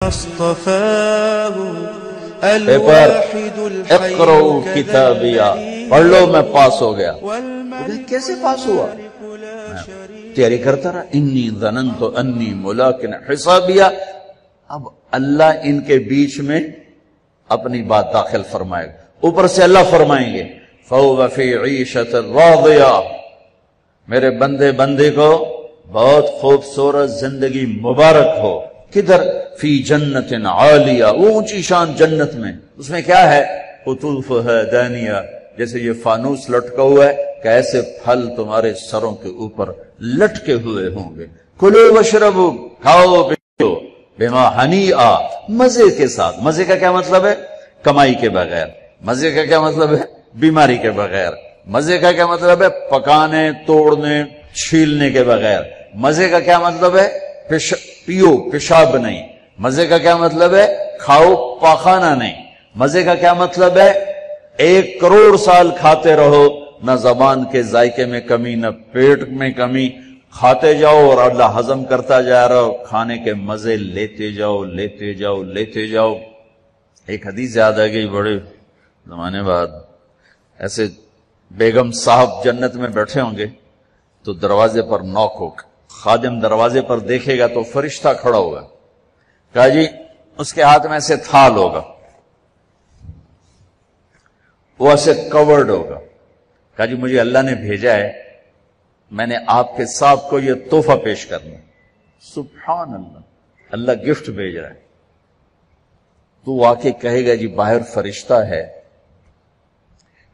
اصطفاه paper اقرؤ کتابیا، پڑھ لو میں پاس ہو گیا۔ کیسے پاس ہوا؟ تیاری کرتا رہا، انی ظننت انی ملاق حسابیا۔ اب اللہ ان کے بیچ میں اپنی بات داخل فرمائے گا، اوپر سے اللہ فرمائیں گے فَهُوَ فِي عِيشَةٍ رَاضِيَةٍ، میرے بندے کو بہت خوبصورت زندگی مبارک ہو۔ کدھر؟ فی جنت عالیہ، وہ اونچی شان جنت میں، اس میں کیا ہے؟ قطوفها دانیہ، جیسے یہ فانوس لٹکا ہوا ہے کہ ایسے پھل تمہارے سروں کے اوپر لٹکے ہوئے ہوں گے۔ کلوا واشربوا، کھاؤ پیو، بما ہنیئا، مزے کے ساتھ۔ مزے کا کیا مطلب ہے؟ کمائی کے بغیر۔ مزے کا کیا مطلب ہے؟ بیماری کے بغیر۔ مزے کا کیا مطلب ہے؟ پکانے، توڑنے، چھیلنے کے بغیر۔ مزے کا کیا مطلب ہے؟ پیو، پیشاب نہیں۔ مزے کا کیا مطلب ہے؟ کھاؤ، پاخانہ نہیں۔ مزے کا کیا مطلب ہے؟ 1 کروڑ سال کھاتے رہو، نہ زبان کے ذائقے میں کمی، نہ پیٹ میں کمی، کھاتے جاؤ اور اللہ ہضم کرتا جا رہا ہو، کھانے کے مزے لیتے جاؤ لیتے جاؤ لیتے جاؤ۔ ایک حدیث یاد آ گئی بڑے زمانے بعد، ایسے بیگم صاحب جنت میں بیٹھے ہوں گے تو دروازے پر نوک ہوگا، خادم دروازے پر دیکھے گا تو فرشتہ کھڑا ہوگا، کہا جی اس کے ہاتھ میں ایسے تھال ہوگا، وہ ایسے کورڈ ہوگا، کہا جی مجھے اللہ نے بھیجا ہے، میں نے آپ کے صاحب کو یہ تحفہ پیش کرنا۔ سبحان اللہ، اللہ گفٹ بھیج رہا ہے۔ تو واقعی کہے گا جی باہر فرشتہ ہے۔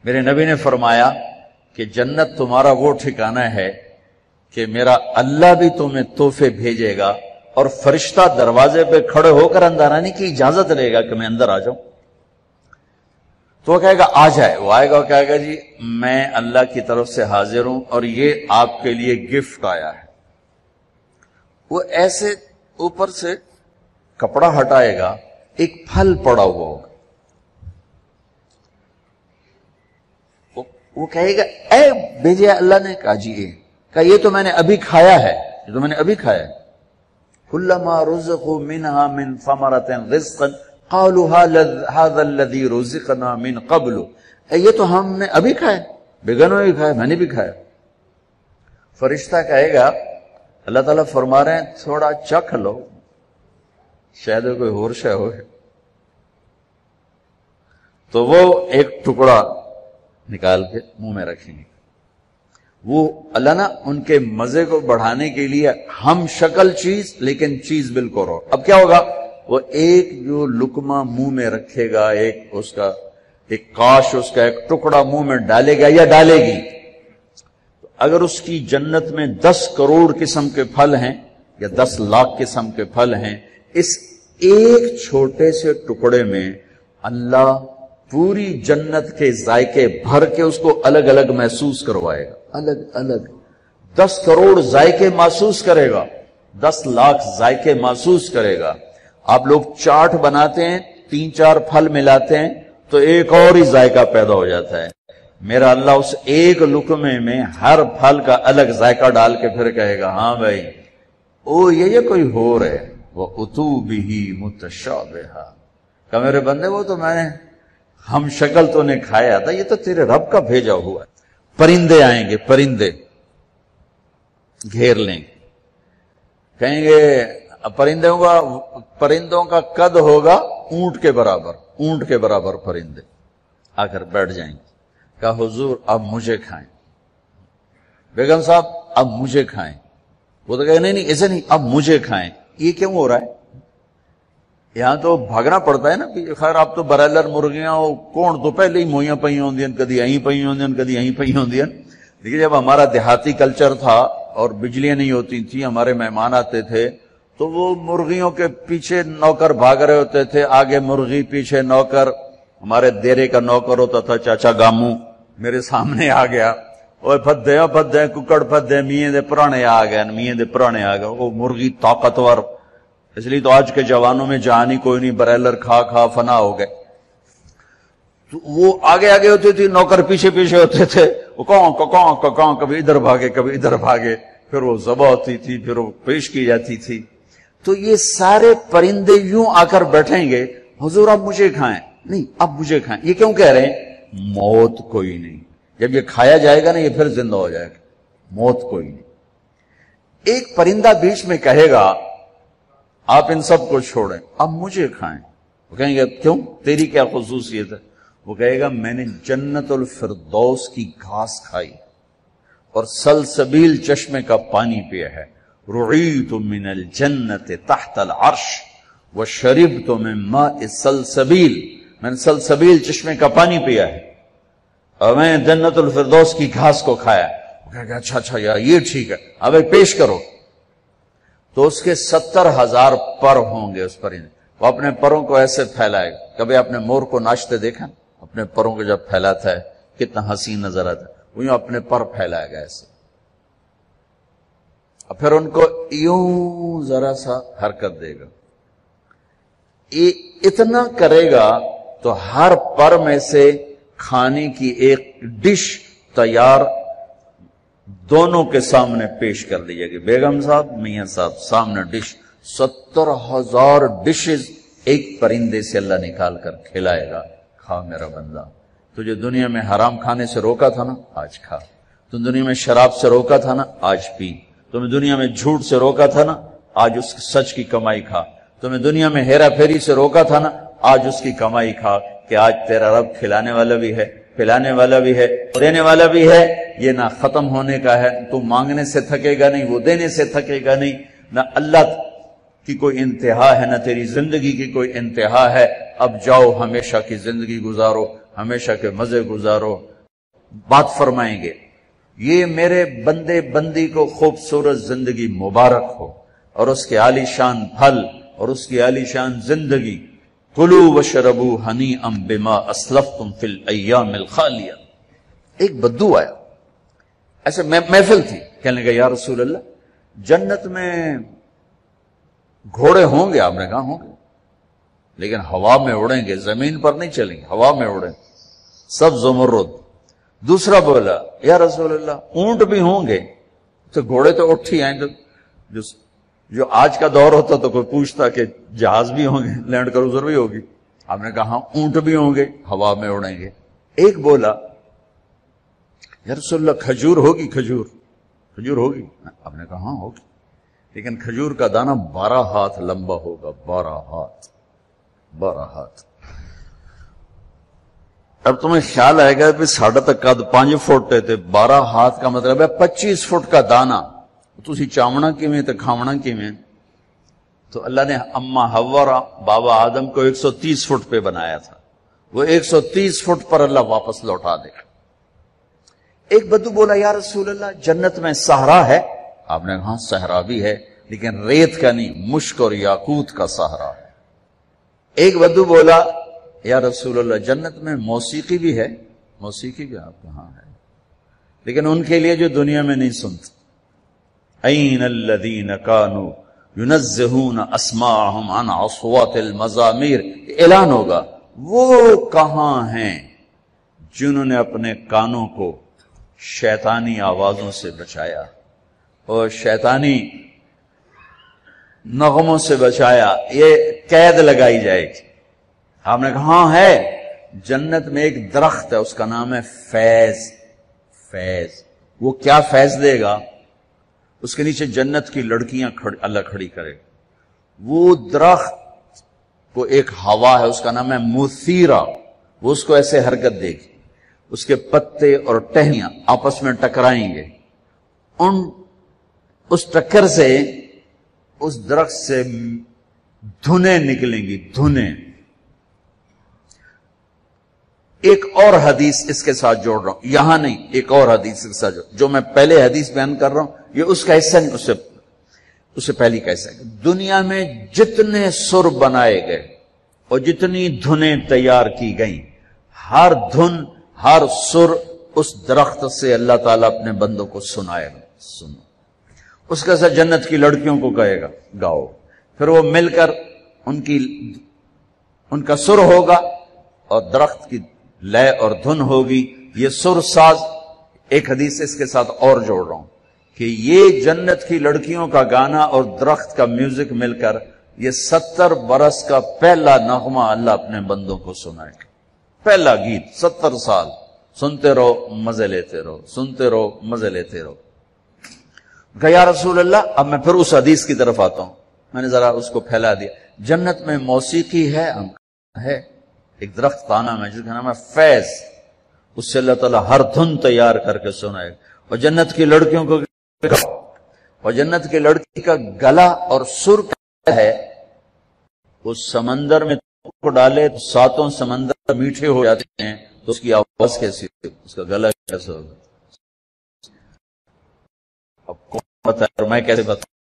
میرے نبی نے فرمایا کہ جنت تمہارا وہ ٹھکانہ ہے کہ میرا اللہ بھی تمہیں تحفے بھیجے گا اور فرشتہ دروازے پہ کھڑے ہو کر اندر آنے کی اجازت لے گا کہ میں اندر آ جاؤں۔ تو وہ کہے گا آ جائے، وہ آئے گا، وہ کہے گا جی میں اللہ کی طرف سے حاضر ہوں اور یہ آپ کے لیے گفٹ آیا ہے۔ وہ ایسے اوپر سے کپڑا ہٹائے گا، ایک پھل پڑا ہوا ہوگا، وہ کہے گا اے بھیجے اللہ نے، کہا جی کہا یہ تو میں نے ابھی کھایا ہے، یہ تو میں نے ابھی کھایا ہے۔ کلما رزقوا منها من ثمرة رزقا قالوا هذا الذي رزقنا من قبل، یہ تو ہم نے ابھی کھایا، بیگنوں نے بھی کھایا، میں نے بھی کھایا۔ فرشتہ کہے گا اللہ تعالیٰ فرما رہے ہیں تھوڑا چکھ لو، شاید کوئی اور شے ہو۔ تو وہ ایک ٹکڑا نکال کے منہ میں رکھیں گے۔ وہ اللہ نا ان کے مزے کو بڑھانے کے لیے ہم شکل چیز لیکن چیز بالکل اور۔ اب کیا ہوگا؟ وہ ایک جو لقمہ منہ میں رکھے گا، ایک کاش اس کا ایک ٹکڑا منہ میں ڈالے گا یا ڈالے گی، اگر اس کی جنت میں 10 کروڑ قسم کے پھل ہیں یا 10 لاکھ قسم کے پھل ہیں، اس ایک چھوٹے سے ٹکڑے میں اللہ پوری جنت کے ذائقے بھر کے اس کو الگ الگ محسوس کروائے گا، الگ الگ 10 کروڑ ذائقے محسوس کرے گا، 10 لاکھ ذائقے محسوس کرے گا۔ آپ لوگ چاٹ بناتے ہیں، 3-4 پھل ملاتے ہیں تو ایک اور ہی ذائقہ پیدا ہو جاتا ہے۔ میرا اللہ اس ایک لقمے میں ہر پھل کا الگ ذائقہ ڈال کے پھر کہے گا ہاں بھائی او یہ کوئی ہو رہے وہ اتو بھی متشابہا، کہ میرے بندے وہ تو میں نے ہم شکل تو نے کھایا تھا، یہ تو تیرے رب کا بھیجا ہوا ہے۔ پرندے آئیں گے، پرندے گھیر لیں گے، کہیں گے پرندوں کا قد ہوگا اونٹ کے برابر، اونٹ کے برابر پرندے آ کر بیٹھ جائیں گے، کہا حضور اب مجھے کھائیں، بیگم صاحب اب مجھے کھائیں۔ وہ تو کہے نہیں ایسے نہیں، اب مجھے کھائیں۔ یہ کیوں ہو رہا ہے؟ یہاں تو بھاگنا پڑتا ہے نا، خیر آپ تو برائلر مرغیاں ہو، کون تو پہلے ہی موئیاں پئی ہوندیاں، کدی یہیں پئی ہوندیاں، کدی یہیں پئی ہوندیاں۔ دیکھیے جب ہمارا دیہاتی کلچر تھا اور بجلیاں نہیں ہوتی تھی، ہمارے مہمان آتے تھے تو وہ مرغیوں کے پیچھے نوکر بھاگ رہے ہوتے تھے، آگے مرغی پیچھے نوکر۔ ہمارے دیرے کا نوکر ہوتا تھا چاچا گامو، میرے سامنے آ گیا، اوے پھدے ککڑ پھدے، میاں دے پرانے آ گئے، میاں دے پرانے آ گئے۔ وہ مرغی طاقتور، اس لیے تو آج کے جوانوں میں جان ہی کوئی نہیں، برائلر کھا کھا فنا ہو گئے۔ تو وہ آگے آگے ہوتے تھے، نوکر پیچھے پیچھے ہوتے تھے، وہ کون کبھی ادھر بھاگے کبھی ادھر بھاگے، پھر وہ ذبح ہوتی تھی، پھر وہ پیش کی جاتی تھی۔ تو یہ سارے پرندے یوں آ کر بیٹھیں گے، حضور اب مجھے کھائیں، نہیں اب مجھے کھائیں. یہ کیوں کہہ رہے ہیں؟ موت کوئی نہیں. جب یہ کھایا جائے گا نا یہ پھر زندہ ہو جائے گا. موت کوئی نہیں. ایک پرندہ بیچ میں کہے گا آپ ان سب کو چھوڑیں، اب مجھے کھائیں. وہ کہیں گے کیوں، تیری کیا خصوصیت ہے؟ وہ کہے گا میں نے جنت الفردوس کی گھاس کھائی اور سلسبیل چشمے کا پانی پیا ہے. رعیت من الجنت تحت العرش وشربت من ماء سلسبیل، میں نے سلسبیل چشمے کا پانی پیا ہے اور میں جنت الفردوس کی گھاس کو کھایا. وہ کہے گا اچھا یار یہ ٹھیک ہے، اب پیش کرو. تو اس کے 70,000 پر ہوں گے اس پرندے. وہ اپنے پروں کو ایسے پھیلائے گا. کبھی آپ نے مور کو ناچتے دیکھا؟ اپنے پروں کو جب پھیلاتا ہے کتنا حسین نظر آتا ہے. وہ یوں اپنے پر پھیلائے گا ایسے، اور پھر ان کو یوں ذرا سا حرکت دے گا. یہ اتنا کرے گا تو ہر پر میں سے کھانے کی ایک ڈش تیار دونوں کے سامنے پیش کر دی جائے گی. بیگم صاحب، میاں صاحب، سامنے ڈش. 70,000 ڈشز ایک پرندے سے اللہ نکال کر کھلائے گا. کھا میرا بندہ، تجھے دنیا میں حرام کھانے سے روکا تھا نا، آج کھا. تم دنیا میں شراب سے روکا تھا نا، آج پی. تمہیں دنیا میں جھوٹ سے روکا تھا نا، آج اس سچ کی کمائی کھا. تمہیں دنیا میں ہیرا پھیری سے روکا تھا نا، آج اس کی کمائی کھا. کہ آج تیرا رب کھلانے والا بھی ہے، پلانے والا بھی ہے، دینے والا بھی ہے. یہ نہ ختم ہونے کا ہے. تو مانگنے سے تھکے گا نہیں، وہ دینے سے تھکے گا نہیں. نہ اللہ کی کوئی انتہا ہے، نہ تیری زندگی کی کوئی انتہا ہے. اب جاؤ ہمیشہ کی زندگی گزارو، ہمیشہ کے مزے گزارو. بات فرمائیں گے یہ میرے بندے بندی کو خوبصورت زندگی مبارک ہو اور اس کے عالی شان پھل اور اس کی عالی شان زندگی. کلوا واشربوا ہنیئا بما اسلفتم فی الایام الخالیہ. ایک بدو آیا، ایسے محفل تھی، کہنے لگا یا رسول اللہ جنت میں گھوڑے ہوں گے؟ آپ نے کہا ہوں گے، لیکن ہوا میں اڑیں گے، زمین پر نہیں چلیں گے، ہوا میں اڑیں گے، سب زمرد. دوسرا بولا یا رسول اللہ اونٹ بھی ہوں گے؟ تو گھوڑے تو اٹھ ہی آئیں. تو جو آج کا دور ہوتا تو کوئی پوچھتا کہ جہاز بھی ہوں گے، لینڈ کروزر بھی ہوگی. آپ نے کہا اونٹ بھی ہوں گے، ہوا میں اڑیں گے. ایک بولا یا رسول اللہ کھجور ہوگی؟ کھجور ہوگی؟ آپ نے کہا ہاں ہوگی، لیکن کھجور کا دانہ 12 ہاتھ لمبا ہوگا. 12 ہاتھ. اب تمہیں خیال آئے گا بھی ساڑھا تک قد 5 فٹ ہے، 12 ہاتھ کا مطلب ہے 25 فٹ کا دانہ. تسی چامنا کیویں تے کھاونا کیویں؟ تو اللہ نے اما حوا بابا آدم کو 130 فٹ پہ بنایا تھا، وہ 130 فٹ پر اللہ واپس لوٹا دے. ایک بدو بولا یا رسول اللہ جنت میں صحرا ہے؟ آپ نے کہا صحرا بھی ہے، لیکن ریت کا نہیں، مشک اور یاقوت کا صحرا ہے. ایک بدو بولا یا رسول اللہ جنت میں موسیقی بھی ہے؟ موسیقی بھی آپ کہاں ہے، لیکن ان کے لیے جو دنیا میں نہیں سنتے. این الذین کانوا ینزہون اسماءہم عن اصوات المزامیر. اعلان ہوگا وہ کہاں ہیں جنہوں نے اپنے کانوں کو شیطانی آوازوں سے بچایا اور شیطانی نغموں سے بچایا. یہ قید لگائی جائے گی. ہم نے کہا ہاں ہے. جنت میں ایک درخت ہے، اس کا نام ہے فیض. وہ کیا فیض دے گا؟ اس کے نیچے جنت کی لڑکیاں اللہ کھڑی کرے گا. وہ درخت کو ایک ہوا ہے، اس کا نام ہے مثیرہ. وہ اس کو ایسے حرکت دے گی، اس کے پتے اور ٹہنیاں آپس میں ٹکرائیں گے. اس ٹکر سے اس درخت سے دھنیں نکلیں گی، دھنیں. ایک اور حدیث اس کے ساتھ جوڑ رہا ہوں، یہاں نہیں، ایک اور حدیث کے ساتھ جو میں پہلے حدیث بیان کر رہا ہوں یہ اس کا حصہ نہیں، اس سے پہلی کا حصہ. دنیا میں جتنے سر بنائے گئے اور جتنی دھنیں تیار کی گئیں، ہر دھن ہر سر اس درخت سے اللہ تعالیٰ اپنے بندوں کو سنائے گا. سنو اس کے ساتھ جنت کی لڑکیوں کو کہے گا گاؤ. پھر وہ مل کر ان کا سر ہوگا اور درخت کی لے اور دھن ہوگی. یہ سر ساز ایک حدیث اس کے ساتھ اور جوڑ رہا ہوں کہ یہ جنت کی لڑکیوں کا گانا اور درخت کا میوزک مل کر یہ 70 برس کا پہلا نغمہ اللہ اپنے بندوں کو سنائے گا. پہلا گیت 70 سال سنتے رہو مزے لیتے رہو، سنتے رہو مزے لیتے رہو. کہ یا رسول اللہ، اب میں پھر اس حدیث کی طرف آتا ہوں. میں نے ذرا اس کو پھیلا دیا. جنت میں موسیقی ہے ایک درخت کا نام ہے جس کا نام ہے فیض. اس سے اللہ تعالیٰ ہر دھن تیار کر کے سنائے گا. اور جنت کی لڑکیوں کو، اور جنت کی لڑکی کا گلا اور سر ہے اس سمندر میں کو ڈالے تو 7 سمندر میٹھے ہو جاتے ہیں، تو اس کی آواز کیسی ہوگی، اس کا گلا کیسا ہوگا؟ اب کون بتائے اور میں کیسے بتاؤں؟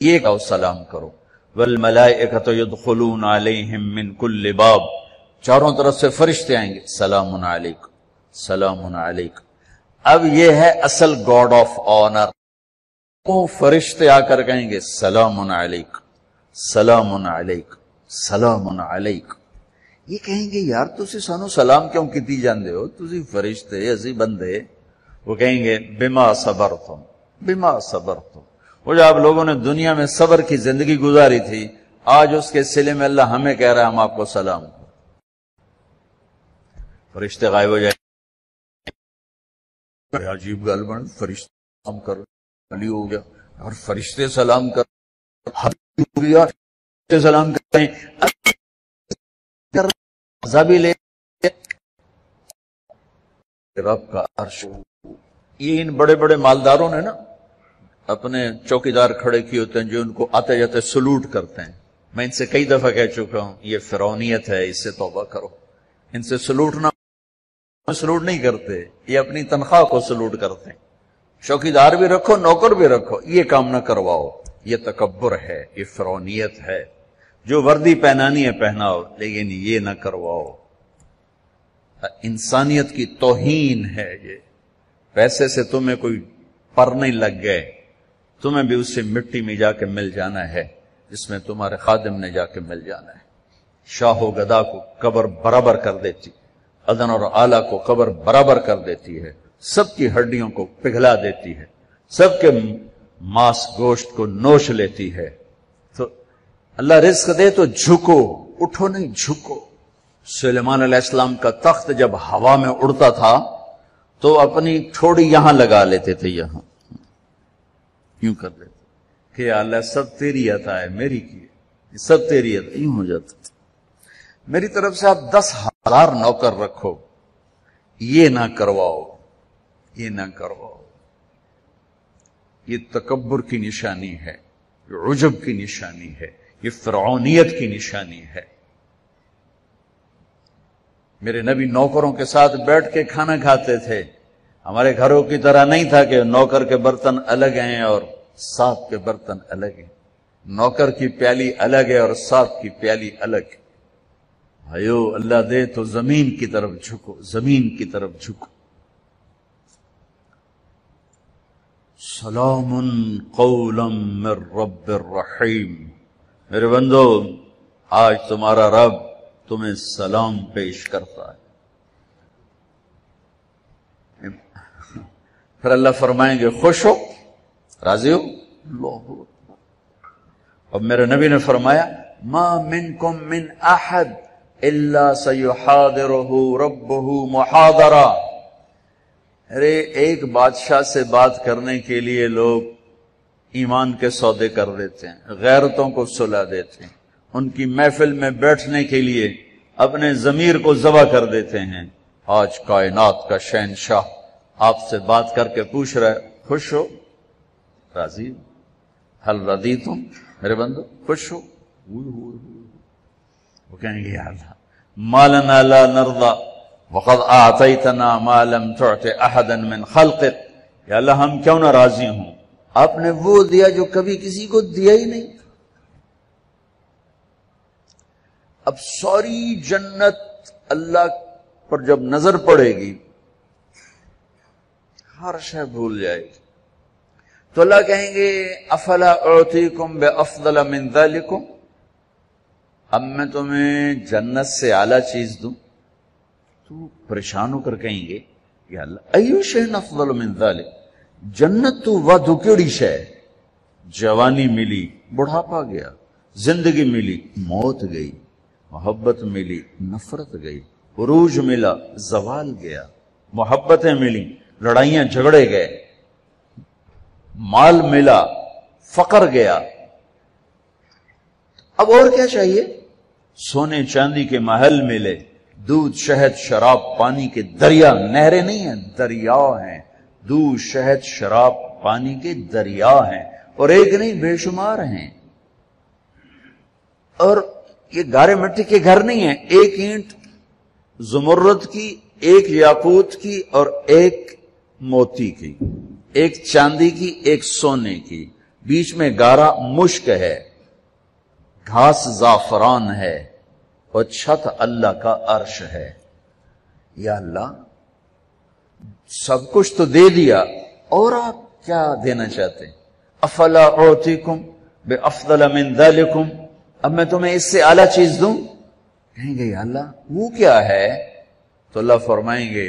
یہ کہو سلام کرو. والملائکۃ یدخلون علیہم من کل باب، چاروں طرف سے فرشتے آئیں گے، سلام علیکم سلام علیکم. اب یہ ہے اصل گاڈ آف آنر. وہ فرشتے آ کر کہیں گے سلام علیکم سلام علیکم سلام علیکم. یہ کہیں گے یار تسی سانو سلام کیوں کیتی جاندے ہو، تسی فرشتے اسی بندے. وہ کہیں گے بما صبرتم بما صبرتم. وہ جو آپ لوگوں نے دنیا میں صبر کی زندگی گزاری تھی، آج اس کے صلے میں اللہ ہمیں کہہ رہا ہے ہم آپ کو سلام کریں. فرشتے غائب ہو جائیں. عجیب گل بن، فرشتے سلام کرو، علی ہو گیا اور فرشتے سلام کر ہو گیا، فرشتے سلام کریں عذابی لے رب کا عرش. یہ ان بڑے بڑے مالداروں نے نا اپنے چوکیدار کھڑے کیے ہوتے ہیں جو ان کو آتے جاتے سلوٹ کرتے ہیں. میں ان سے کئی دفعہ کہہ چکا ہوں یہ فرعونیت ہے، اس سے توبہ کرو. ان سے سلوٹ نہیں کرتے، یہ اپنی تنخواہ کو سلوٹ کرتے ہیں. چوکیدار بھی رکھو نوکر بھی رکھو، یہ کام نہ کرواؤ. یہ تکبر ہے، یہ فرعونیت ہے. جو وردی پہنانی ہے پہناؤ، لیکن یہ نہ کرواؤ. انسانیت کی توہین ہے یہ. پیسے سے تمہیں کوئی پر نہیں لگ گئے، تمہیں بھی اس سے مٹی میں جا کے مل جانا ہے جس میں تمہارے خادم نے جا کے مل جانا ہے. شاہ و گدا کو قبر برابر کر دیتی، ادن اور آلہ کو قبر برابر کر دیتی ہے، سب کی ہڈیوں کو پگھلا دیتی ہے، سب کے ماس گوشت کو نوش لیتی ہے. تو اللہ رزق دے تو جھکو، اٹھو نہیں جھکو. سلیمان علیہ السلام کا تخت جب ہوا میں اڑتا تھا تو اپنی ٹھوڑی یہاں لگا لیتے تھے، یہاں یوں کر دیتے کہ اللہ سب تیری عطا ہے، میری کی ہے، سب تیری عطا. یوں ہو جاتا تھا. میری طرف سے آپ 10,000 نوکر رکھو، یہ نہ کرواؤ، یہ نہ کرواؤ. یہ تکبر کی نشانی ہے، یہ عجب کی نشانی ہے، یہ فرعونیت کی نشانی ہے. میرے نبی نوکروں کے ساتھ بیٹھ کے کھانا کھاتے تھے. ہمارے گھروں کی طرح نہیں تھا کہ نوکر کے برتن الگ ہیں اور صاحب کے برتن الگ ہیں. نوکر کی پیالی الگ ہے اور صاحب کی پیالی الگ ہے. بھائیو اللہ دے تو زمین کی طرف جھکو، زمین کی طرف جھکو. سلام قولا من رب الرحیم. میرے بندو آج تمہارا رب تمہیں سلام پیش کرتا ہے. پھر اللہ فرمائیں گے خوش ہو، راضی ہو. اللہ. اور میرے نبی نے فرمایا ما منکم من احد الا سیحاضرہ ربہ محاضرہ. ارے ایک بادشاہ سے بات کرنے کے لیے لوگ ایمان کے سودے کر دیتے ہیں، غیرتوں کو سلا دیتے ہیں، ان کی محفل میں بیٹھنے کے لیے اپنے ضمیر کو ذبح کر دیتے ہیں. آج کائنات کا شہنشاہ آپ سے بات کر کے پوچھ رہا ہے خوش ہو، راضی؟ حل رضیتم؟ میرے بندو خوش ہو. وہ کہیں گے یا اللہ ما لنا لا نرضى وقد اعطیتنا ما لم تعط احدا من خلقك. یا اللہ ہم کیوں نہ راضی ہوں، آپ نے وہ دیا جو کبھی کسی کو دیا ہی نہیں. اب ساری جنت اللہ پر جب نظر پڑے گی ہر شے بھول جائے گی. تو اللہ کہیں گے افلا اعطیکم بافضل من ذلکم، اب میں تمہیں جنت سے اعلیٰ چیز دوں. تو پریشان ہو کر کہیں گے یا اللہ ایو شیء افضل من ذلک، جنت تو ودو کیڑی شے، جوانی ملی بڑھاپا گیا، زندگی ملی موت گئی، محبت ملی نفرت گئی، عروج ملا زوال گیا، محبتیں ملی لڑائیاں جھگڑے گئے، مال ملا فقر گیا، اب اور کیا چاہیے؟ سونے چاندی کے محل ملے، دودھ شہد شراب پانی کے دریا، نہریں نہیں ہیں دریا ہیں، دودھ شہد شراب پانی کے دریا ہیں، اور ایک نہیں بے شمار ہیں، اور یہ گارے مٹی کے گھر نہیں ہیں، ایک اینٹ زمرد کی، ایک یاقوت کی اور ایک موتی کی، ایک چاندی کی ایک سونے کی، بیچ میں گارا مشک ہے، گھاس زعفران ہے، اور چھت اللہ کا عرش ہے۔ یا اللہ سب کچھ تو دے دیا، اور آپ کیا دینا چاہتے ہیں؟ افلا اعطیکم بافضل من ذلکم، اب میں تمہیں اس سے اعلیٰ چیز دوں؟ کہیں گے یا اللہ وہ کیا ہے؟ تو اللہ فرمائیں گے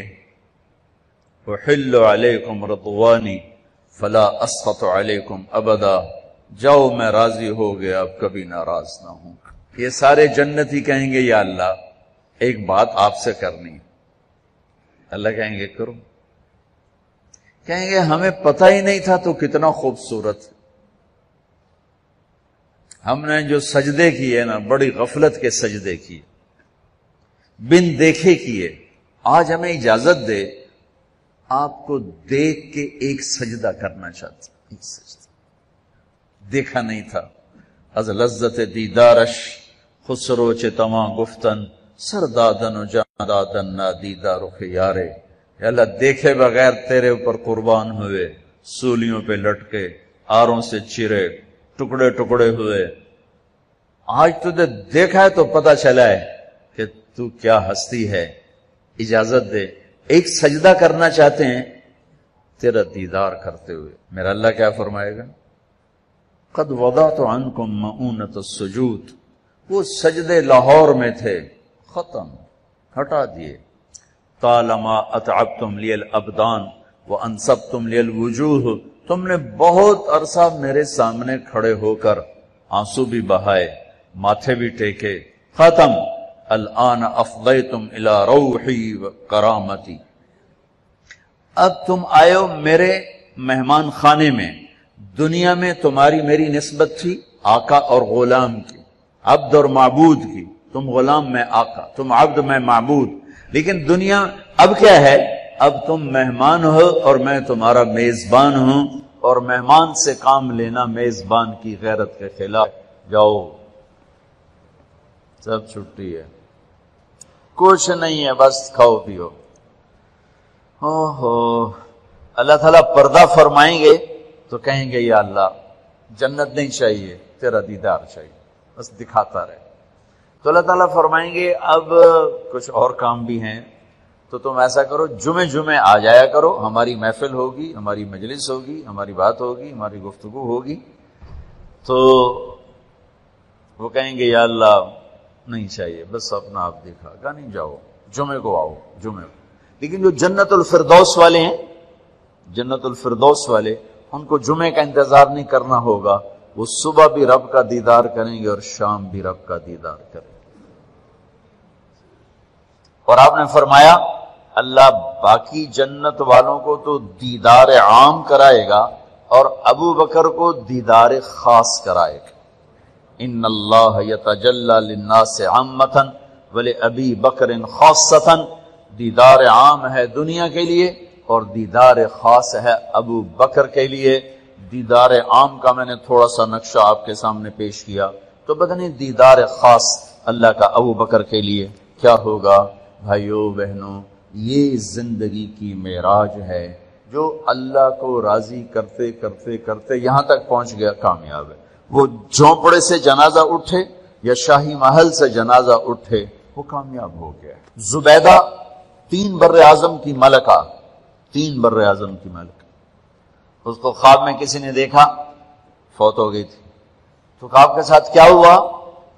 احل علیکم رضوانی فلا اسخط علیکم ابدا، جاؤ میں راضی ہو گیا اب کبھی ناراض نہ ہوں۔ یہ سارے جنتی کہیں گے یا اللہ ایک بات آپ سے کرنی ہے۔ اللہ کہیں گے کرو، کہیں گے ہمیں پتہ ہی نہیں تھا تو کتنا خوبصورت، ہم نے جو سجدے کیے نا بڑی غفلت کے سجدے کیے، بن دیکھے کیے، آج ہمیں اجازت دے آپ کو دیکھ کے ایک سجدہ کرنا چاہتے، ایک سجدہ دیکھا نہیں تھا۔ از لذت دیدارش خسرو چے تمام گفتن سردادن و جاندادن نا دیدہ رخ یارے، یا اللہ دیکھے بغیر تیرے اوپر قربان ہوئے، سولیوں پہ لٹکے، آروں سے چرے، ٹکڑے ٹکڑے ہوئے، آج تجھے دیکھا ہے تو پتہ چلا ہے کہ تو کیا ہستی ہے، اجازت دے ایک سجدہ کرنا چاہتے ہیں تیرا دیدار کرتے ہوئے۔ میرا اللہ کیا فرمائے گا؟ قد وضعت عنکم مؤونۃ السجود، وہ سجدے لاہور میں تھے، ختم، ہٹا دیے۔ طالما اتعبتم لی الابدان وانصبتم لی الوجوہ، تم نے بہت عرصہ میرے سامنے کھڑے ہو کر آنسو بھی بہائے، ماتھے بھی ٹیکے، ختم۔ الآن افضیتم الی روحی و کرامتی، اب تم آئے ہو میرے مہمان خانے میں۔ دنیا میں تمہاری میری نسبت تھی آقا اور غلام کی، عبد اور معبود کی، تم غلام میں آقا، تم عبد میں معبود، لیکن دنیا اب کیا ہے؟ اب تم مہمان ہو اور میں تمہارا میزبان ہوں، اور مہمان سے کام لینا میزبان کی غیرت کے خلاف۔ جاؤ سب چھٹی ہے، کچھ نہیں ہے، بس کھاؤ پیو۔ اللہ تعالیٰ پردہ فرمائیں گے تو کہیں گے یا اللہ جنت نہیں چاہیے، تیرا دیدار چاہیے، بس دکھاتا رہے۔ تو اللہ تعالیٰ فرمائیں گے اب کچھ اور کام بھی ہیں، تو تم ایسا کرو جمعے جمعے آ جایا کرو، ہماری محفل ہوگی، ہماری مجلس ہوگی، ہماری بات ہوگی، ہماری گفتگو ہوگی۔ تو وہ کہیں گے یا اللہ نہیں چاہیے، بس اپنا آپ دیکھا گا، نہیں جاؤ جمعے کو آؤ، جمعے کو۔ لیکن جو جنت الفردوس والے ہیں، جنت الفردوس والے، ان کو جمعے کا انتظار نہیں کرنا ہوگا، وہ صبح بھی رب کا دیدار کریں گے اور شام بھی رب کا دیدار کریں گے۔ اور آپ نے فرمایا اللہ باقی جنت والوں کو تو دیدار عام کرائے گا اور ابو بکر کو دیدار خاص کرائے گا۔ ان اللہ یتجلی للناس عامۃ ولابی بکر خاصۃ، دیدار عام ہے دنیا کے لیے اور دیدار خاص ہے ابو بکر کے لیے۔ دیدار عام کا میں نے تھوڑا سا نقشہ آپ کے سامنے پیش کیا، تو بدنی دیدار خاص اللہ کا ابو بکر کے لیے کیا ہوگا؟ بھائیو بہنوں، یہ زندگی کی معراج ہے، جو اللہ کو راضی کرتے کرتے کرتے یہاں تک پہنچ گیا کامیاب ہے۔ وہ جھونپڑے سے جنازہ اٹھے یا شاہی محل سے جنازہ اٹھے، وہ کامیاب ہو گیا۔ زبیدہ 3 بر اعظم کی ملکہ، 3 بر اعظم کی ملکہ، اس کو خواب میں کسی نے دیکھا، فوت ہو گئی تھی۔ تو خواب کے ساتھ کیا ہوا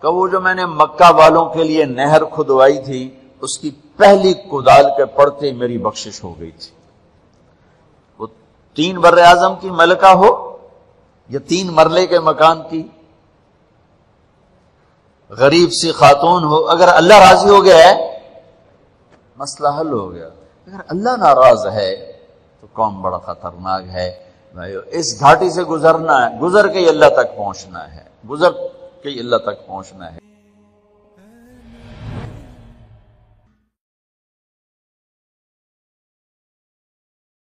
کہ وہ جو میں نے مکہ والوں کے لیے نہر کھدوائی تھی، اس کی پہلی کدال کے پڑتے میری بخشش ہو گئی تھی۔ 3 بر اعظم کی ملکہ ہو یا 3 مرلے کے مکان کی غریب سی خاتون ہو، اگر اللہ راضی ہو گیا ہے مسئلہ حل ہو گیا۔ اگر اللہ ناراض ہے تو قوم بڑا خطرناک ہے۔ اس گھاٹی سے گزرنا ہے، گزر کے اللہ تک پہنچنا ہے، گزر کے اللہ تک پہنچنا ہے۔